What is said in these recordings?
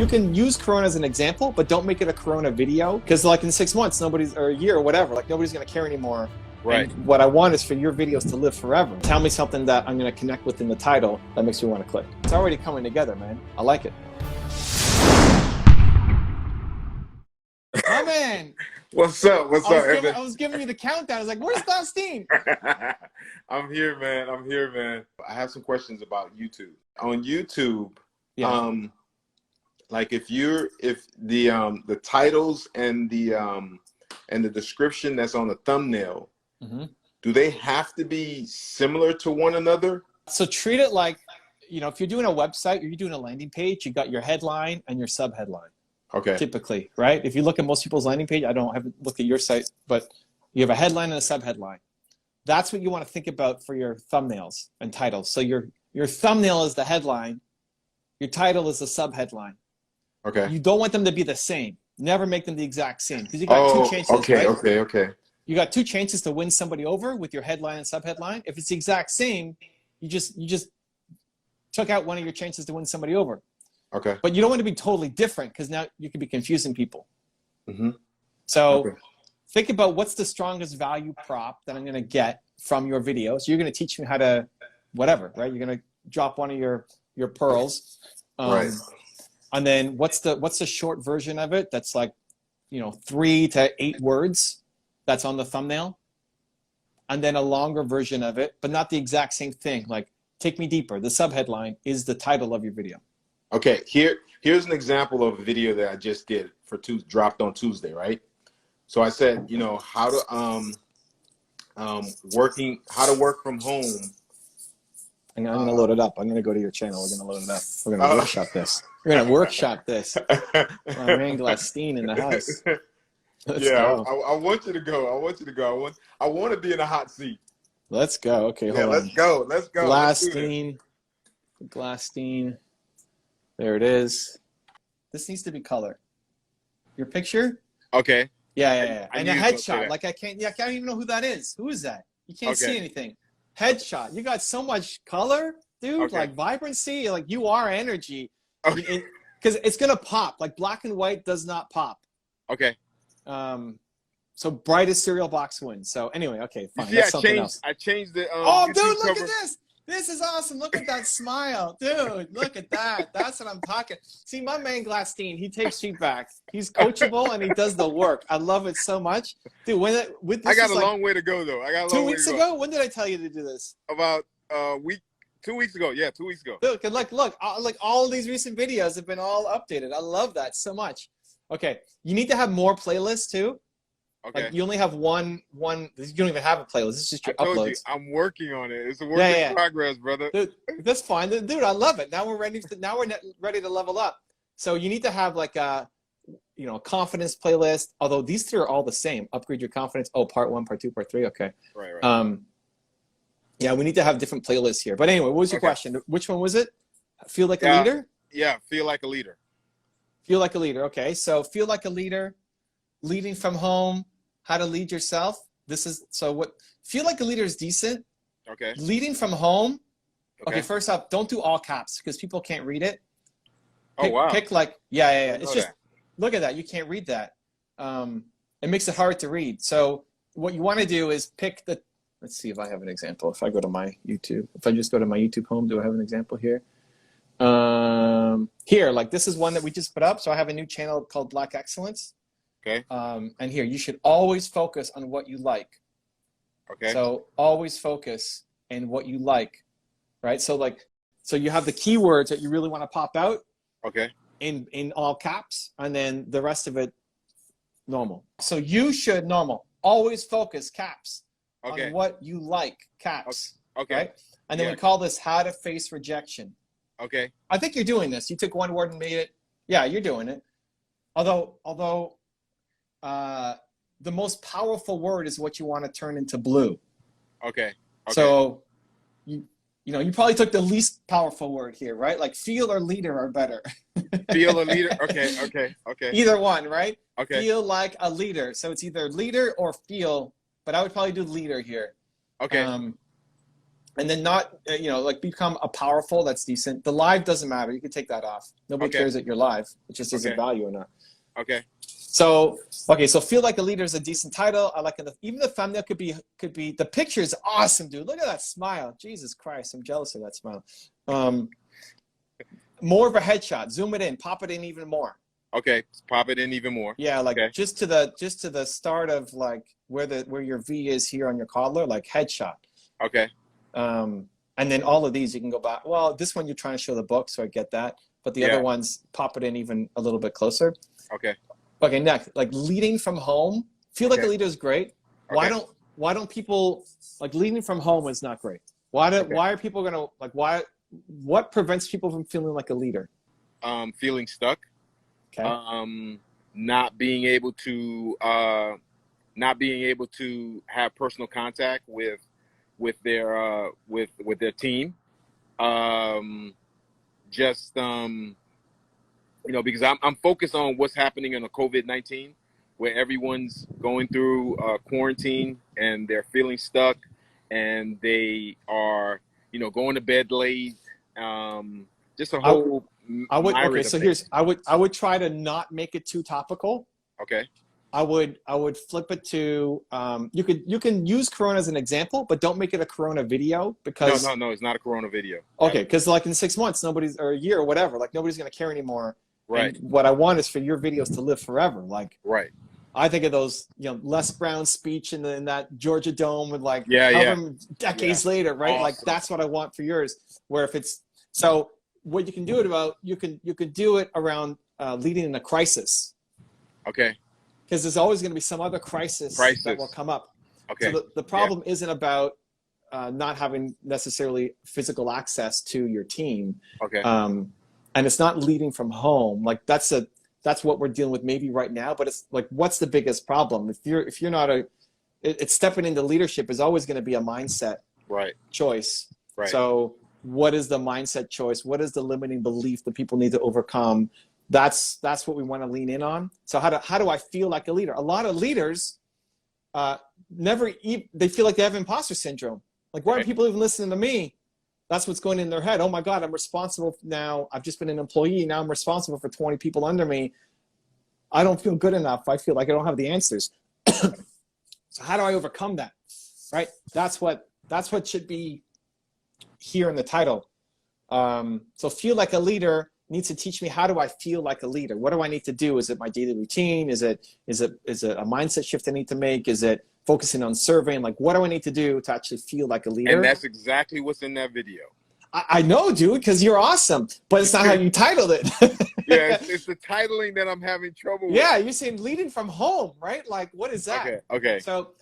you can use Corona as an example, but don't make it a Corona video, because like in 6 months, nobody's, or a year or whatever, like nobody's going to care anymore. Right. And what I want is for your videos to live forever. Tell me something that I'm going to connect with in the title that makes me want to click. It's already coming together, man. I like it. Oh, man. What's up? What's up, Evan? I was giving you the countdown. I was like, where's Glassstein? I'm here, man. I'm here, man. I have some questions about YouTube. On YouTube, Yeah. like if the titles and the description that's on the thumbnail, do they have to be similar to one another? So treat it like, you know, if you're doing a website or you're doing a landing page, you got your headline and your subheadline. Okay. Typically, right? If you look at most people's landing page, I haven't looked at your site, but you have a headline and a subheadline. That's what you want to think about for your thumbnails and titles. So your thumbnail is the headline, your title is the subheadline. Okay. You don't want them to be the same. Never make them the exact same, because you got two chances. Okay, right? okay. You got two chances to win somebody over with your headline and subheadline. If it's the exact same, you just took out one of your chances to win somebody over. Okay. But you don't want to be totally different, because now you could be confusing people. So think about what's the strongest value prop that I'm going to get from your video. So you're going to teach me how to whatever, right? You're going to drop one of your pearls. Right. And then what's the short version of it that's like, you know, 3 to 8 words that's on the thumbnail? And then a longer version of it, but not the exact same thing. Like, take me deeper. The subheadline is the title of your video. Okay, here's an example of a video that I just did dropped on Tuesday, right? So I said, you know, how to work from home. I'm gonna load it up. I'm gonna go to your channel. We're gonna load it up. We're gonna workshop this. We're gonna workshop this. My man Glassstein in the house. Let's go. I want you to go. I want you to go. I want to be in a hot seat. Let's go. Okay, hold on. Let's go. Let's go. Glassstein. There it is. This needs to be color. Your picture? Okay. Yeah. And a headshot. Like I can't even know who that is. Who is that? You can't see anything. Headshot. You got so much color, dude. Like vibrancy. Like you are energy. Because it's gonna pop. Like black and white does not pop. Okay. So brightest cereal box wins. So anyway, okay, fine. See, I changed the. Oh, dude, look at this. This is awesome. Look at that smile. Dude, look at that. That's what I'm talking. See, my man Glassstein, he takes feedback. He's coachable and he does the work. I love it so much. Dude, I got a long way to go, though. I got a long 2 way weeks to go. ago? When did I tell you to do this? About 2 weeks ago. Yeah, 2 weeks ago. Look, like all of these recent videos have been all updated. I love that so much. Okay, you need to have more playlists, too. Okay. Like you only have one. You don't even have a playlist. It's just your uploads. I'm working on it. It's a work in progress, brother. Dude, that's fine, dude. I love it. Now we're ready to level up. So you need to have like a, you know, confidence playlist. Although these three are all the same. Upgrade your confidence. Oh, part 1, part 2, part 3. Okay. Right. Yeah, we need to have different playlists here. But anyway, what was your question? Which one was it? Feel like a leader? Yeah, feel like a leader. Feel like a leader. Okay, so feel like a leader, leading from home. How to lead yourself. Feel like a leader is decent. Okay. Leading from home. Okay, first off, don't do all caps because people can't read it. Pick like, yeah. It's just, look at that. You can't read that. It makes it hard to read. So what you want to do is pick let's see if I have an example. If I go to my YouTube, if I just go to my YouTube home, do I have an example here? Here, like this is one that we just put up. So I have a new channel called Black Excellence. Okay. And here, you should always focus on what you like. Okay. So always focus on what you like, right? So you have the keywords that you really want to pop out. Okay. In all caps, and then the rest of it normal. So you should always focus caps on what you like, caps. Okay. Right? And then we call this how to face rejection. Okay. I think you're doing this. You took one word and made it. Yeah, you're doing it. Although the most powerful word is what you want to turn into blue. Okay. So you you probably took the least powerful word here, right? Like feel or leader are better. Feel a leader. Okay. Either one, right? Okay. Feel like a leader. So it's either leader or feel, but I would probably do leader here. Okay. and then not, you know, like become a powerful that's decent. The live doesn't matter. You can take that off. Nobody cares that you're live. It just isn't value or not. Okay. So, okay, so feel like a leader is a decent title. I like it. Even the thumbnail could be the picture is awesome, dude. Look at that smile. Jesus Christ, I'm jealous of that smile. More of a headshot. Zoom it in. Pop it in even more. Okay, pop it in even more. Yeah, like just to the start of like where your V is here on your collar, like headshot. Okay. And then all of these you can go back. Well, this one you're trying to show the book, so I get that. But the other ones, pop it in even a little bit closer. Okay. Okay, next, like leading from home. Feel like a leader is great. Okay. Why don't people like leading from home is not great? Why are people gonna like what prevents people from feeling like a leader? Feeling stuck. Okay. Not being able to have personal contact with their team. You know, because I'm focused on what's happening in the COVID-19, where everyone's going through quarantine and they're feeling stuck, and they are, you know, going to bed late. Just a whole. I would try to not make it too topical. Okay. I would flip it to you can use Corona as an example, but don't make it a Corona video because no, it's not a Corona video. Okay, because like in 6 months, or a year or whatever, like nobody's gonna care anymore. Right. And what I want is for your videos to live forever. Like, right. I think of those, you know, Les Brown's speech in that Georgia Dome with like decades later, right? Awesome. Like that's what I want for yours. Where if it's so, what you can do it about, you can do it around leading in a crisis. Okay. Because there's always going to be some other crisis that will come up. Okay. So the problem isn't about not having necessarily physical access to your team. Okay. And it's not leading from home. Like that's what we're dealing with maybe right now. But it's like, what's the biggest problem? If you're not it's stepping into leadership is always going to be a mindset choice. Right. So what is the mindset choice? What is the limiting belief that people need to overcome? That's what we want to lean in on. So how do I feel like a leader? A lot of leaders they feel like they have imposter syndrome. Like, why are people even listening to me? That's what's going in their head. Oh my God, I'm responsible now. I've just been an employee. Now I'm responsible for 20 people under me. I don't feel good enough. I feel like I don't have the answers. So how do I overcome that? Right? That's what should be here in the title. So feel like a leader needs to teach me, how do I feel like a leader? What do I need to do? Is it my daily routine? Is it a mindset shift I need to make? Is it focusing on surveying? Like, what do I need to do to actually feel like a leader? And that's exactly what's in that video. I know, dude, because you're awesome, but it's not how you titled it. Yeah, it's the titling that I'm having trouble with. Yeah, you're saying leading from home, right? Like, what is that? Okay. So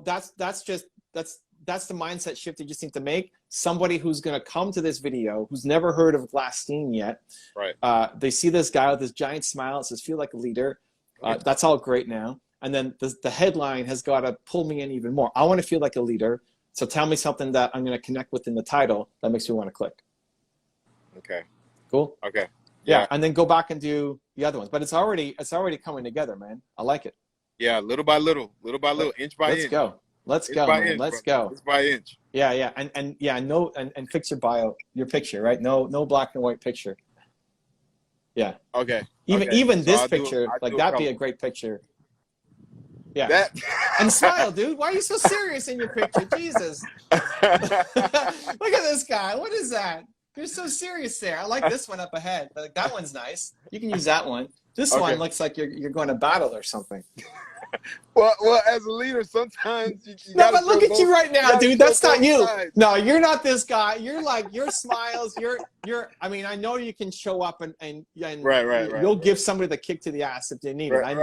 that's the mindset shift you just need to make. Somebody who's going to come to this video, who's never heard of Glassstein yet. Right. They see this guy with this giant smile. It says, feel like a leader. That's all great now. And then the headline has got to pull me in even more. I want to feel like a leader. So tell me something that I'm going to connect with in the title that makes me want to click. Okay. Cool. Okay. Yeah. And then go back and do the other ones. But it's already coming together, man. I like it. Yeah. Little by little, inch by inch. Let's go, man. Let's go. Inch by inch. Yeah. And fix your bio, your picture, right? No black and white picture. Yeah. Okay. Even this picture, like that'd be a great picture. Yeah. And smile, dude. Why are you so serious in your picture? Jesus. Look at this guy. What is that? You're so serious there. I like this one up ahead. Like, that one's nice. You can use that one. This one looks like you're going to battle or something. Well, as a leader, sometimes you no, but look at you right now, dude. That's not you. No, you're not this guy. You're like, your smiles. You're. I mean, I know you can show up and right. You'll give somebody the kick to the ass if they need it. I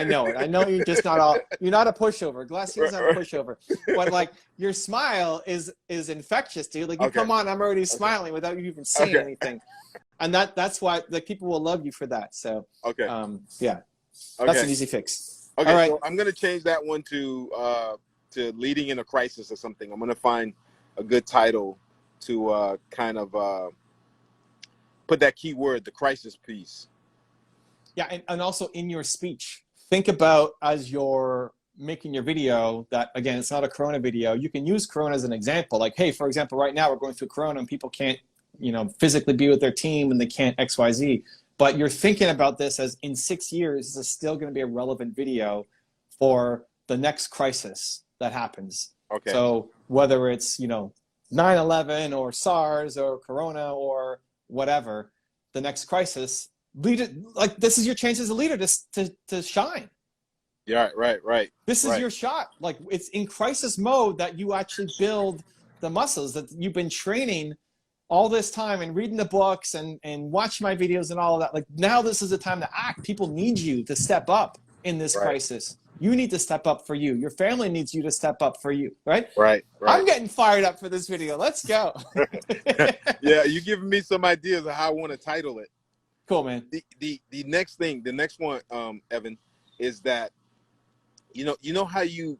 know it. I know you're just not all. You're not a pushover. Glassstein's not a pushover. But like, your smile is infectious, dude. Like, you come on, I'm already smiling without you even saying anything, and that's why the people will love you for that. So that's an easy fix. Okay, all right. So I'm gonna change that one to leading in a crisis or something. I'm gonna find a good title to kind of put that keyword, the crisis piece. Yeah, and also in your speech, think about as you're making your video that, again, it's not a Corona video, you can use Corona as an example. Like, hey, for example, right now we're going through Corona and people can't, you know, physically be with their team and they can't XYZ. But you're thinking about this as in 6 years, this is still going to be a relevant video for the next crisis that happens. Okay. So whether it's, you know, 9/11 or SARS or Corona or whatever, the next crisis, leader, like this is your chance as a leader to shine. Yeah, right. This is your shot. Like it's in crisis mode that you actually build the muscles that you've been training all this time and reading the books and watching my videos and all of that. Like now this is the time to act. People need you to step up in this crisis. You need to step up for you. Your family needs you to step up for you, right? Right. I'm getting fired up for this video. Let's go. Yeah, you're giving me some ideas of how I want to title it. Cool, man. The next thing, the next one, Evan, is that you know how you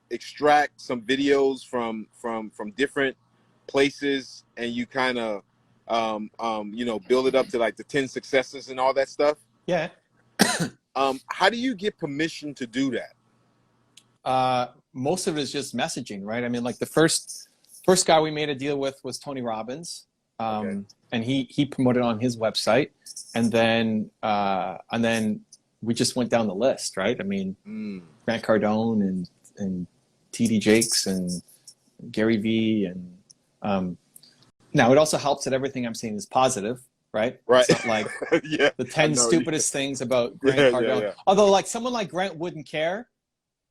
extract some videos from different places and you kind of you know, build it up to like the 10 successes and all that stuff. Yeah. How do you get permission to do that? Most of it is just messaging, right? I mean, like the first guy we made a deal with was Tony Robbins, and he promoted on his website, and then we just went down the list, right? I mean, Grant Cardone and TD Jakes and Gary Vee, and now it also helps that everything I'm saying is positive. Right. It's not like the 10 stupidest things about Grant Cardone. Yeah. Although like someone like Grant wouldn't care.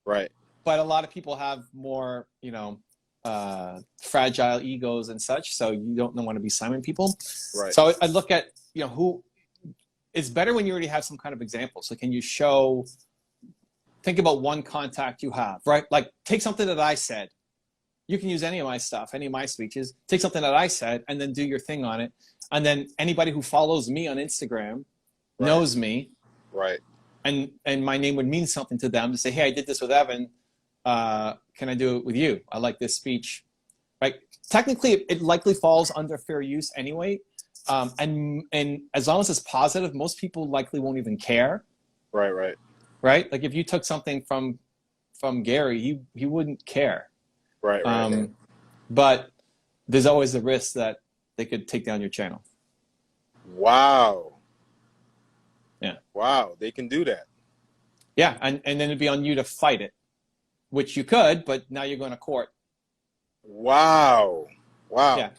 Right. But a lot of people have more, you know, fragile egos and such. So you don't want to be Simon people. Right. So I look at, you know, who it's better when you already have some kind of example. So can you think about one contact you have, right? Like take something that I said. You can use any of my stuff, any of my speeches, take something that I said and then do your thing on it. And then anybody who follows me on Instagram knows me. Right. And my name would mean something to them to say, hey, I did this with Evan. Can I do it with you? I like this speech. Right. Technically, it likely falls under fair use anyway. And as long as it's positive, most people likely won't even care. Right. Right. Like if you took something from Gary, he wouldn't care. Right. But there's always the risk that they could take down your channel. Wow. Yeah. Wow. They can do that. Yeah. And then it'd be on you to fight it, which you could, but now you're going to court. Wow. Yeah.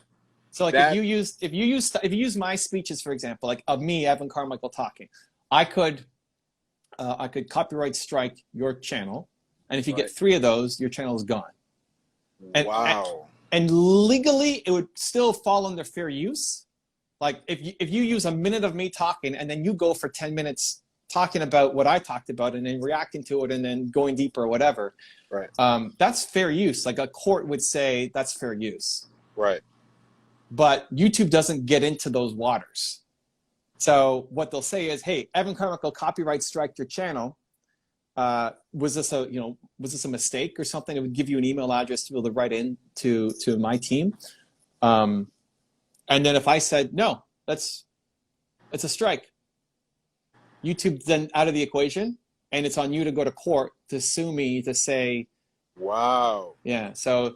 So like if you use my speeches, for example, like of me, Evan Carmichael talking, I could copyright strike your channel. And if you get 3 of those, your channel is gone. And legally, it would still fall under fair use. Like if you use a minute of me talking and then you go for 10 minutes talking about what I talked about and then reacting to it and then going deeper or whatever, right? That's fair use. Like a court would say that's fair use. Right. But YouTube doesn't get into those waters. So what they'll say is, hey, Evan Carmichael copyright strike your channel. Was this a mistake or something? It would give you an email address to be able to write in to my team. And then if I said, no, it's a strike, YouTube then out of the equation and it's on you to go to court to sue me to say, wow. Yeah. So,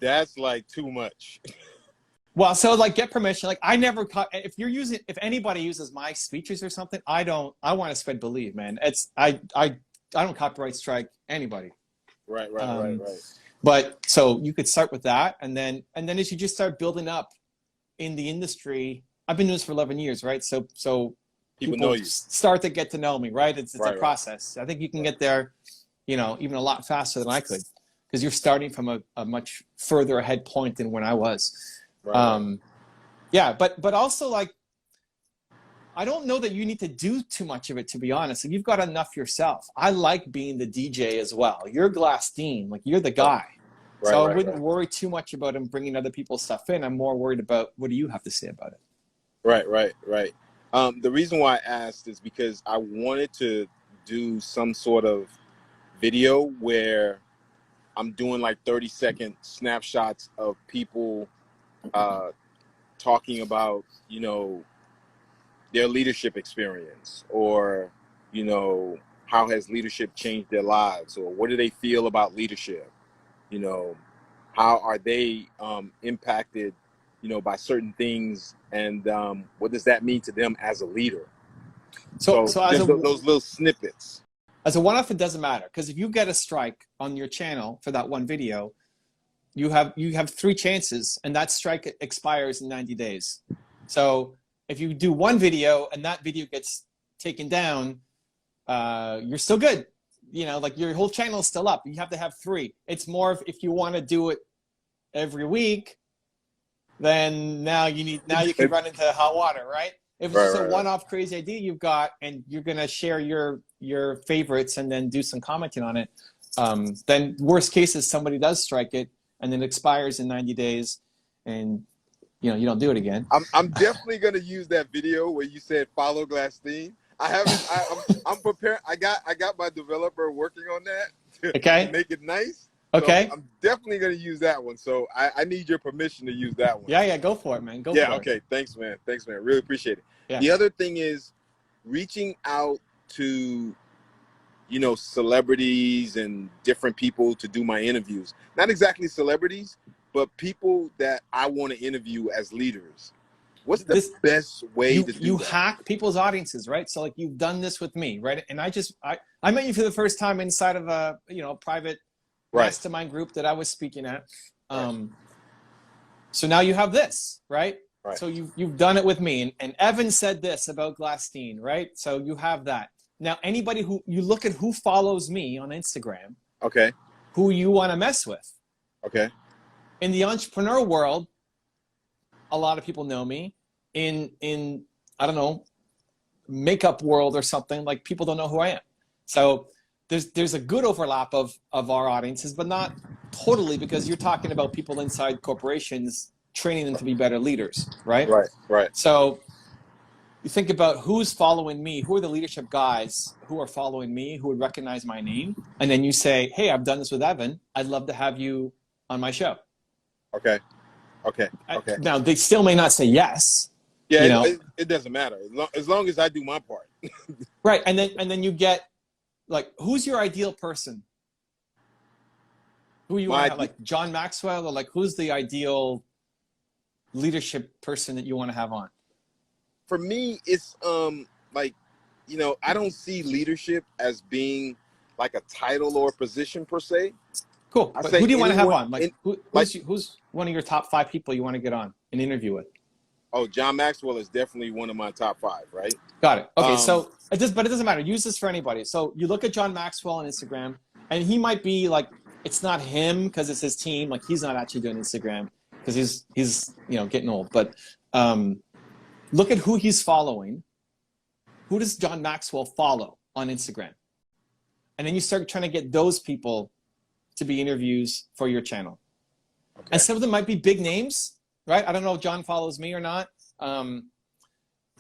that's like too much. Well, so like get permission. Like I never if anybody uses my speeches or something, I want to spread believe, man. I don't copyright strike anybody. Right. But so you could start with that, and then as you just start building up in the industry, I've been doing this for 11 years, right? So people know you. Start to get to know me, right? It's a process. I think you can get there, you know, even a lot faster than I could, because you're starting from a much further ahead point than when I was. Right. Yeah, but also like, I don't know that you need to do too much of it, to be honest. Like, you've got enough yourself. I like being the DJ as well. You're Glassstein, like you're the guy. So I wouldn't worry too much about him bringing other people's stuff in. I'm more worried about what do you have to say about it. Right. The reason why I asked is because I wanted to do some sort of video where I'm doing like 30-second snapshots of people talking about, you know, their leadership experience, or, you know, how has leadership changed their lives, or what do they feel about leadership? You know, how are they impacted, you know, by certain things, and what does that mean to them as a leader? So just those little snippets. As a one-off, it doesn't matter, because if you get a strike on your channel for that one video, you have 3 chances, and that strike expires in 90 days. So if you do one video and that video gets taken down, you're still good. You know, like your whole channel is still up. You have to have 3. It's more if you want to do it every week, then now you can run into hot water, right? If it's a one-off crazy idea you've got, and you're gonna share your favorites and then do some commenting on it, then worst case is somebody does strike it and then it expires in 90 days, and you know you don't do it again. I'm definitely gonna use that video where you said follow Glassstein. I'm prepared. I got my developer working on that to make it nice. Okay. So I'm definitely going to use that one. So I need your permission to use that one. Yeah, go for it, man. Go for it. Okay. Thanks, man. Really appreciate it. Yeah. The other thing is reaching out to, you know, celebrities and different people to do my interviews. Not exactly celebrities, but people that I want to interview as leaders. What's the best way to do that? You hack people's audiences, right? So like you've done this with me, right? And I met you for the first time inside of a, you know, private mastermind group that I was speaking at. So now you have this, right? So you've done it with me, and Evan said this about Glassstein, right? So you have that. Now anybody who you look at who follows me on Instagram, who you want to mess with. In the entrepreneur world, a lot of people know me. In I don't know, makeup world or something, like people don't know who I am. So there's a good overlap of our audiences, but not totally, because you're talking about people inside corporations, training them to be better leaders, right? Right. So you think about who's following me, who are the leadership guys who are following me, who would recognize my name, and then you say, hey, I've done this with Evan. I'd love to have you on my show. Okay. Now they still may not say yes. Yeah, you know? it doesn't matter as long as I do my part. Right, and then you get, like, who's your ideal person? Who you want to have, like John Maxwell, or like who's the ideal leadership person that you want to have on? For me, it's like, you know, I don't see leadership as being like a title or a position per se. Cool. But who do you want to have on? Like, who's one of your top 5 people you want to get on an interview with? Oh, John Maxwell is definitely one of my top 5, right? Got it. Okay, so but it doesn't matter. Use this for anybody. So you look at John Maxwell on Instagram, and he might be like, it's not him because it's his team. Like, he's not actually doing Instagram because he's you know, getting old. But look at who he's following. Who does John Maxwell follow on Instagram? And then you start trying to get those people to be interviews for your channel. And some of them might be big names, right? I don't know if John follows me or not,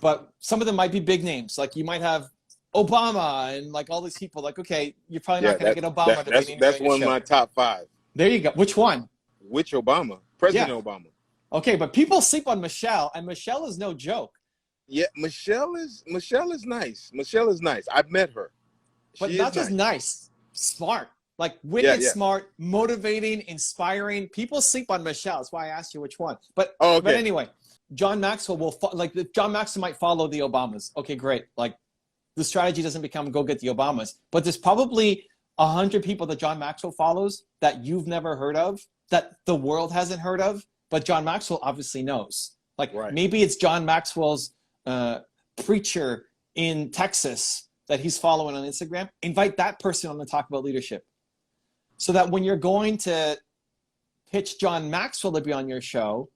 but some of them might be big names. Like you might have Obama and like all these people. Like, okay, you're probably not going to get Obama to be an interview. That's one of my top 5. There you go. Which one? Which Obama? President Obama. Okay, but people sleep on Michelle, and Michelle is no joke. Yeah, Michelle is nice. Michelle is nice. I've met her. But not just nice, smart. Like wicked smart, motivating, inspiring. People sleep on Michelle. That's why I asked you which one. But but anyway, John Maxwell will John Maxwell might follow the Obamas. Okay, great. Like the strategy doesn't become go get the Obamas, but there's probably 100 people that John Maxwell follows that you've never heard of, that the world hasn't heard of, but John Maxwell obviously knows. Like maybe it's John Maxwell's preacher in Texas that he's following on Instagram. Invite that person on to talk about leadership. So that when you're going to pitch John Maxwell to be on your show,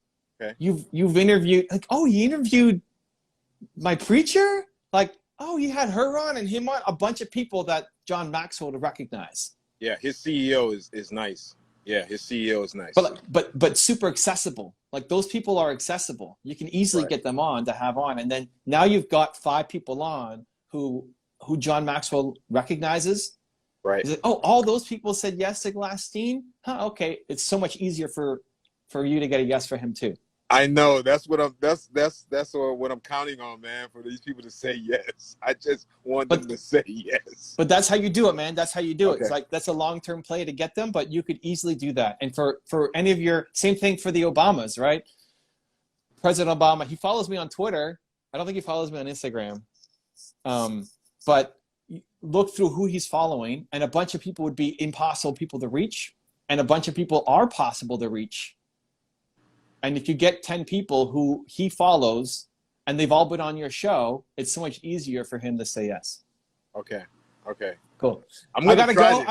you've interviewed, like, oh, you interviewed my preacher? Like, oh, you had her on and him on? A bunch of people that John Maxwell would recognize. Yeah, his CEO is nice. Yeah, his CEO is nice. But super accessible. Like those people are accessible. You can easily get them on to have on. And then now you've got 5 people on who John Maxwell recognizes. Right. Is it, oh, all those people said yes to Glassstein? Huh, okay. It's so much easier for you to get a yes for him too. I know that's what I'm counting on, man, for these people to say yes. I just want them to say yes. But that's how you do it, man. That's how you do it. It's like, that's a long-term play to get them, but you could easily do that. And for any of your, same thing for the Obamas, right? President Obama, he follows me on Twitter. I don't think he follows me on Instagram. But look through who he's following, and a bunch of people would be impossible people to reach, and a bunch of people are possible to reach. And if you get 10 people who he follows and they've all been on your show, it's so much easier for him to say yes. Okay. Cool. I gotta go.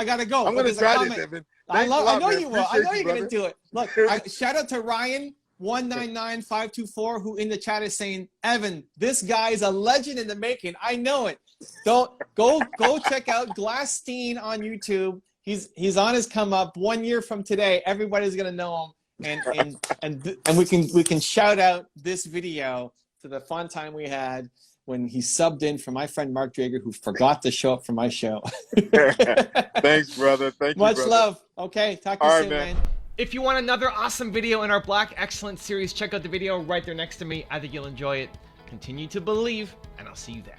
I'm gonna try this, Evan. I know you will. I know you're gonna do it. Look, shout out to Ryan199524, who in the chat is saying, Evan, this guy is a legend in the making. I know it. Don't go check out Glasstein on YouTube. He's on his come up. 1 year from today, everybody's gonna know him. And we can shout out this video to the fun time we had when he subbed in for my friend Mark Drager, who forgot to show up for my show. Thanks, brother. Thank you, much brother. Love. Okay, talk to you soon, man. If you want another awesome video in our Black Excellence series, check out the video right there next to me. I think you'll enjoy it. Continue to believe, and I'll see you there.